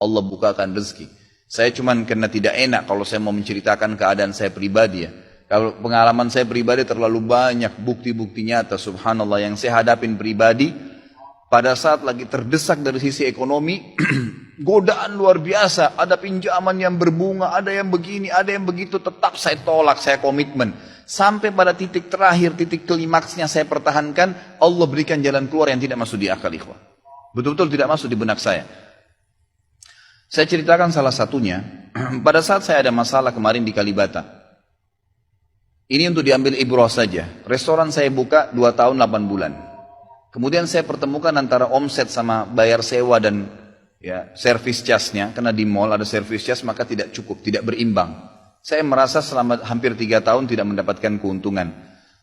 Allah bukakan rezeki. Saya cuman karena tidak enak kalau saya mau menceritakan keadaan saya pribadi ya. Kalau pengalaman saya pribadi terlalu banyak bukti-bukti nyata subhanallah yang saya hadapin pribadi. Pada saat lagi terdesak dari sisi ekonomi, godaan luar biasa. Ada pinjaman yang berbunga, ada yang begini, ada yang begitu. Tetap saya tolak, saya komitmen. Sampai pada titik terakhir, titik klimaksnya saya pertahankan. Allah berikan jalan keluar yang tidak masuk di akal ikhwah. Betul-betul tidak masuk di benak saya. Saya ceritakan salah satunya. Pada saat saya ada masalah kemarin di Kalibata. Ini untuk diambil ibrah saja. Restoran saya buka 2 tahun 8 bulan. Kemudian saya pertemukan antara omset sama bayar sewa dan ya service charge-nya. Karena di mall ada service charge maka tidak cukup, tidak berimbang. Saya merasa selama hampir 3 tahun tidak mendapatkan keuntungan.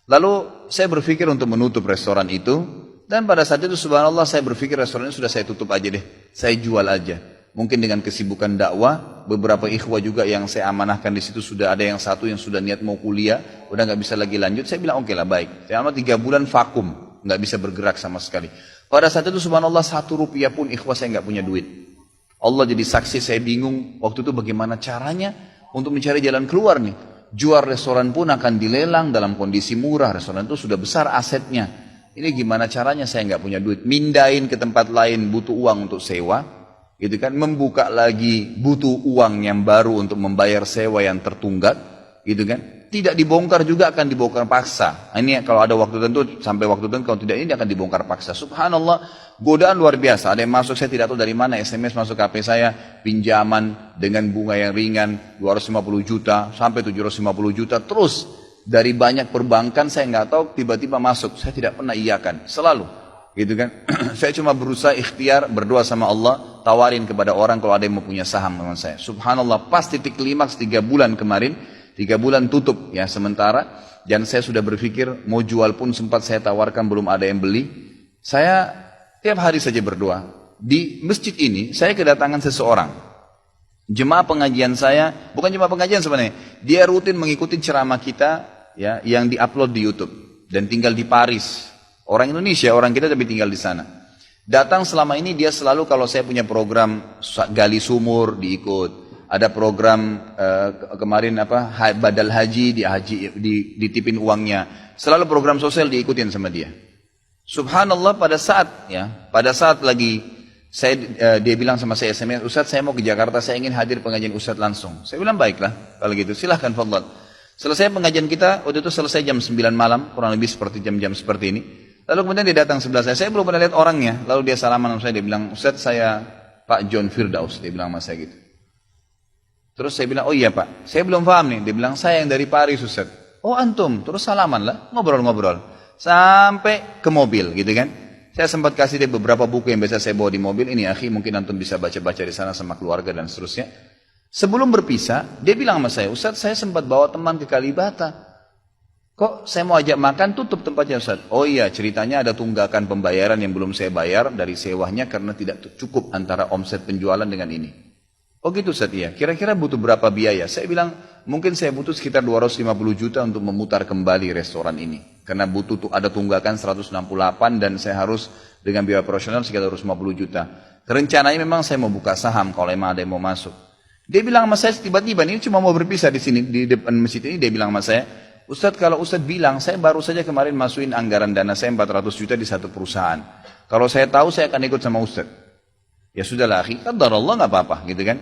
Lalu saya berpikir untuk menutup restoran itu. Dan pada saat itu subhanallah saya berpikir restoran ini sudah saya tutup aja deh. Saya jual aja. Mungkin dengan kesibukan dakwah, beberapa ikhwah juga yang saya amanahkan di situ sudah ada yang satu yang sudah niat mau kuliah, udah nggak bisa lagi lanjut. Saya bilang oke lah baik. Selama 3 bulan vakum. Nggak bisa bergerak sama sekali. Pada saat itu subhanallah 1 rupiah pun ikhwah saya nggak punya duit. Allah jadi saksi saya bingung waktu itu bagaimana caranya untuk mencari jalan keluar nih. Jual restoran pun akan dilelang dalam kondisi murah. Restoran itu sudah besar asetnya. Ini gimana caranya saya nggak punya duit. Mindahin ke tempat lain butuh uang untuk sewa. Gitu kan. Membuka lagi butuh uang yang baru untuk membayar sewa yang tertunggak. Gitu kan. Tidak dibongkar juga akan dibongkar paksa. Ini kalau ada waktu tentu sampai waktu tentu, kalau tidak ini akan dibongkar paksa. Subhanallah, godaan luar biasa. Ada yang masuk saya tidak tahu dari mana, SMS masuk ke HP saya, pinjaman dengan bunga yang ringan 250 juta sampai 750 juta terus dari banyak perbankan saya nggak tahu tiba-tiba masuk. Saya tidak pernah iyakan, selalu. Gitu kan. Saya cuma berusaha ikhtiar berdoa sama Allah, tawarin kepada orang kalau ada yang mau punya saham dengan saya. Subhanallah, pas titik klimaks 3 bulan kemarin 3 bulan tutup ya sementara dan saya sudah berpikir mau jual pun sempat saya tawarkan belum ada yang beli. Saya tiap hari saja berdoa. Di masjid ini saya kedatangan seseorang. Jemaah pengajian saya, bukan jemaah pengajian sebenarnya. Dia rutin mengikuti ceramah kita ya yang diupload di YouTube dan tinggal di Paris. Orang Indonesia, orang kita tapi tinggal di sana. Datang selama ini dia selalu kalau saya punya program gali sumur diikut. Ada program kemarin badal haji ditipin uangnya. Selalu program sosial diikutin sama dia. Subhanallah pada saat lagi dia bilang sama saya SMS, Ustaz saya mau ke Jakarta, saya ingin hadir pengajian Ustaz langsung. Saya bilang baiklah kalau gitu silahkan fadhal. Selesai pengajian kita waktu itu selesai jam 9 malam kurang lebih seperti jam-jam seperti ini. Lalu kemudian dia datang sebelah saya belum pernah lihat orangnya. Lalu dia salaman sama saya, dia bilang Ustaz saya Pak John Firdaus, dia bilang sama saya gitu. Terus saya bilang, oh iya Pak, saya belum paham nih. Dia bilang, saya yang dari Paris Ustaz. Oh antum, terus salaman lah, ngobrol-ngobrol. Sampai ke mobil gitu kan. Saya sempat kasih dia beberapa buku yang biasa saya bawa di mobil. Ini akhi, mungkin antum bisa baca-baca di sana sama keluarga dan seterusnya. Sebelum berpisah, dia bilang sama saya, Ustaz saya sempat bawa teman ke Kalibata. Kok saya mau ajak makan, tutup tempatnya Ustaz. Oh iya, ceritanya ada tunggakan pembayaran yang belum saya bayar dari sewanya karena tidak cukup antara omset penjualan dengan ini. Oh gitu Ustaz ya, kira-kira butuh berapa biaya? Saya bilang mungkin saya butuh sekitar 250 juta untuk memutar kembali restoran ini. Karena butuh ada tunggakan 168 dan saya harus dengan biaya operasional sekitar 250 juta. Rencananya memang saya mau buka saham kalau memang ada yang mau masuk. Dia bilang sama saya tiba-tiba, ini cuma mau berpisah di sini di depan masjid ini, dia bilang sama saya, Ustaz kalau Ustaz bilang, saya baru saja kemarin masukin anggaran dana saya 400 juta di satu perusahaan. Kalau saya tahu saya akan ikut sama Ustaz. Ya sudahlah akhi, qadarullah nggak apa-apa gitu kan.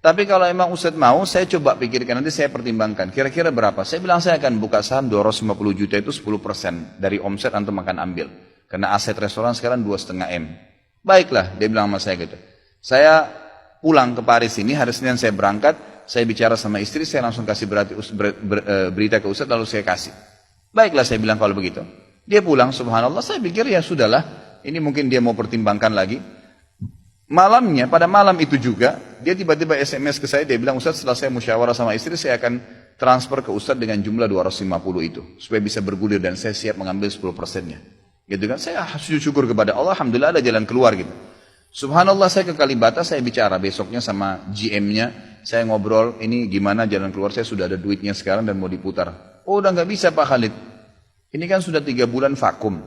Tapi kalau emang Ustaz mau, saya coba pikirkan nanti saya pertimbangkan. Kira-kira berapa? Saya bilang saya akan buka saham 250 juta itu 10% dari omset antum akan ambil. Karena aset restoran sekarang 2,5 M. Baiklah, dia bilang sama saya gitu. Saya pulang ke Paris ini, hari Senin saya berangkat, saya bicara sama istri, saya langsung kasih berita ke Ustaz lalu saya kasih. Baiklah saya bilang kalau begitu. Dia pulang, subhanallah, saya pikir ya sudahlah, ini mungkin dia mau pertimbangkan lagi. Malamnya, pada malam itu juga, dia tiba-tiba SMS ke saya, dia bilang, Ustaz setelah saya musyawarah sama istri, saya akan transfer ke Ustaz dengan jumlah 250 itu. Supaya bisa bergulir dan saya siap mengambil 10%-nya. Gitu kan, saya sujud syukur kepada Allah, Alhamdulillah ada jalan keluar gitu. Subhanallah saya ke Kalibata, saya bicara besoknya sama GM-nya, saya ngobrol, ini gimana jalan keluar, saya sudah ada duitnya sekarang dan mau diputar. Oh udah gak bisa Pak Khalid, ini kan sudah 3 bulan vakum.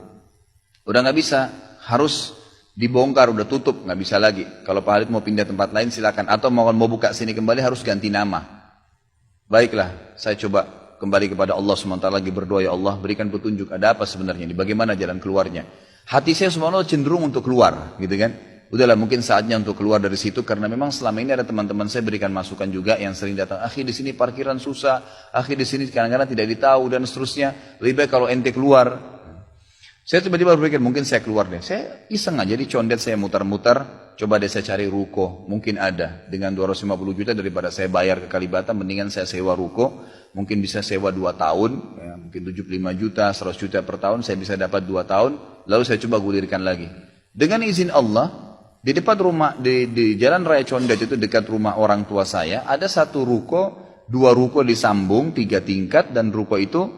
Udah gak bisa, harus Dibongkar, udah tutup, nggak bisa lagi. Kalau Pak Halid mau pindah tempat lain silakan. Atau mau buka sini kembali harus ganti nama. Baiklah, saya coba kembali kepada Allah SWT lagi berdoa, ya Allah berikan petunjuk, ada apa sebenarnya ini, bagaimana jalan keluarnya. Hati saya subhanallah cenderung untuk keluar, gitu kan. Udahlah mungkin saatnya untuk keluar dari situ, karena memang selama ini ada teman-teman saya berikan masukan juga yang sering datang, akhi di sini parkiran susah, akhi di sini kadang-kadang tidak ditahu dan seterusnya, lebih baik kalau ente keluar. Saya tiba-tiba berpikir mungkin saya keluar deh. Saya iseng aja di condet, saya mutar-mutar, coba deh saya cari ruko, mungkin ada. Dengan 250 juta daripada saya bayar ke Kalibata, mendingan saya sewa ruko, mungkin bisa sewa 2 tahun, ya, mungkin 75 juta, 100 juta per tahun, saya bisa dapat 2 tahun, lalu saya coba gulirkan lagi. Dengan izin Allah, di depan rumah, di Jalan Raya Condet itu dekat rumah orang tua saya, ada 1 ruko, 2 ruko disambung, 3 tingkat, dan ruko itu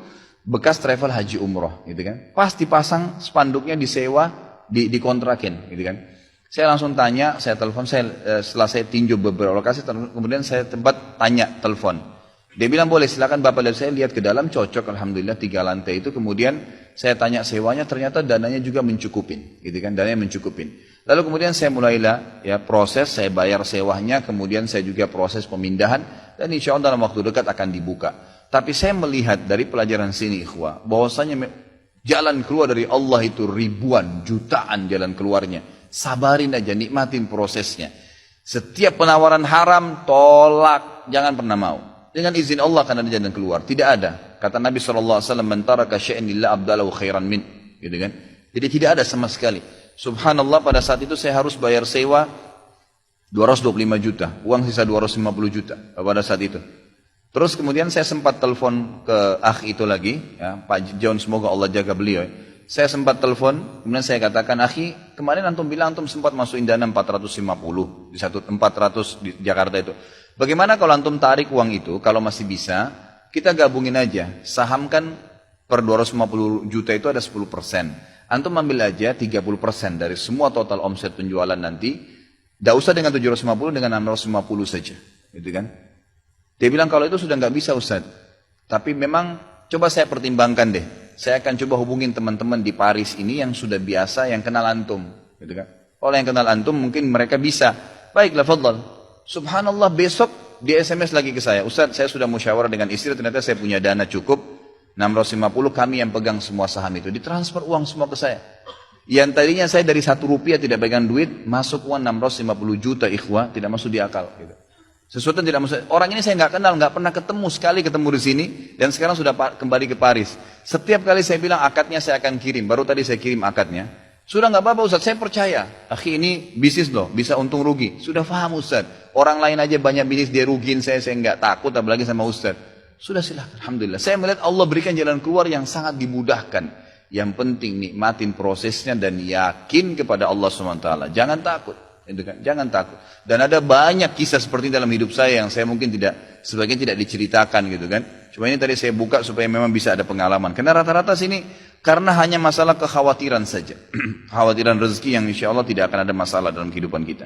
bekas travel haji umroh, gitu kan. Pas dipasang spanduknya disewa, dikontrakin, gitu kan. Saya langsung tanya, saya telepon, setelah saya tinjau beberapa lokasi, kemudian saya tanya telepon. Dia bilang boleh, silakan Bapak lihat. Saya lihat ke dalam, cocok, alhamdulillah 3 lantai itu. Kemudian saya tanya sewanya, ternyata dananya juga mencukupin, gitu kan, dananya mencukupin. Lalu kemudian saya mulailah ya proses, saya bayar sewanya, kemudian saya juga proses pemindahan, dan insya Allah dalam waktu dekat akan dibuka. Tapi saya melihat dari pelajaran sini ikhwah, bahwasanya jalan keluar dari Allah itu ribuan, jutaan jalan keluarnya. Sabarin aja, nikmatin prosesnya. Setiap penawaran haram, tolak, jangan pernah mau. Dengan izin Allah akan ada jalan keluar. Tidak ada. Kata Nabi SAW, "Man taraka syai'an lillah abdalahu khairan min." Gitu kan? Jadi tidak ada sama sekali. Subhanallah, pada saat itu saya harus bayar sewa 225 juta. Uang sisa 250 juta pada saat itu. Terus kemudian saya sempat telepon ke akh itu lagi, ya, Pak John, semoga Allah jaga beliau. Saya sempat telepon, kemudian saya katakan, akhi, kemarin antum bilang antum sempat masukin dana 450 di 400 di Jakarta itu. Bagaimana kalau antum tarik uang itu, kalau masih bisa, kita gabungin aja, sahamkan per 250 juta itu ada 10%. Antum ambil aja 30% dari semua total omset penjualan nanti, tidak usah dengan 750, dengan 650 saja, gitu kan? Dia bilang kalau itu sudah nggak bisa Ustaz. Tapi memang coba saya pertimbangkan deh. Saya akan coba hubungin teman-teman di Paris ini yang sudah biasa, yang kenal antum, gitu kan? Kalau yang kenal antum mungkin mereka bisa. Baiklah, fadhal. Subhanallah, besok dia SMS lagi ke saya. Ustaz, saya sudah musyawarah dengan istri, ternyata saya punya dana cukup 650, kami yang pegang semua saham itu. Ditransfer uang semua ke saya. Yang tadinya saya dari 1 rupiah tidak pegang duit, masuk uang 650 juta ikhwah, tidak masuk di akal, gitu. Sesuatu yang tidak masuk. Orang ini saya nggak kenal, nggak pernah ketemu, sekali ketemu di sini, dan sekarang sudah kembali ke Paris. Setiap kali saya bilang akadnya saya akan kirim, baru tadi saya kirim akadnya. Sudah nggak apa-apa Ustaz, saya percaya. Akhi, ini bisnis loh, bisa untung rugi. Sudah paham Ustaz. Orang lain aja banyak bisnis dia rugiin saya nggak takut, apalagi sama Ustaz. Sudah silakan, alhamdulillah. Saya melihat Allah berikan jalan keluar yang sangat dimudahkan. Yang penting nikmatin prosesnya dan yakin kepada Allah SWT. Jangan takut. Jangan takut. Dan ada banyak kisah seperti dalam hidup saya yang saya mungkin sebagian tidak diceritakan gitu kan. Cuma ini tadi saya buka supaya memang bisa ada pengalaman. Karena rata-rata sini karena hanya masalah kekhawatiran saja. Kekhawatiran rezeki yang insya Allah tidak akan ada masalah dalam kehidupan kita.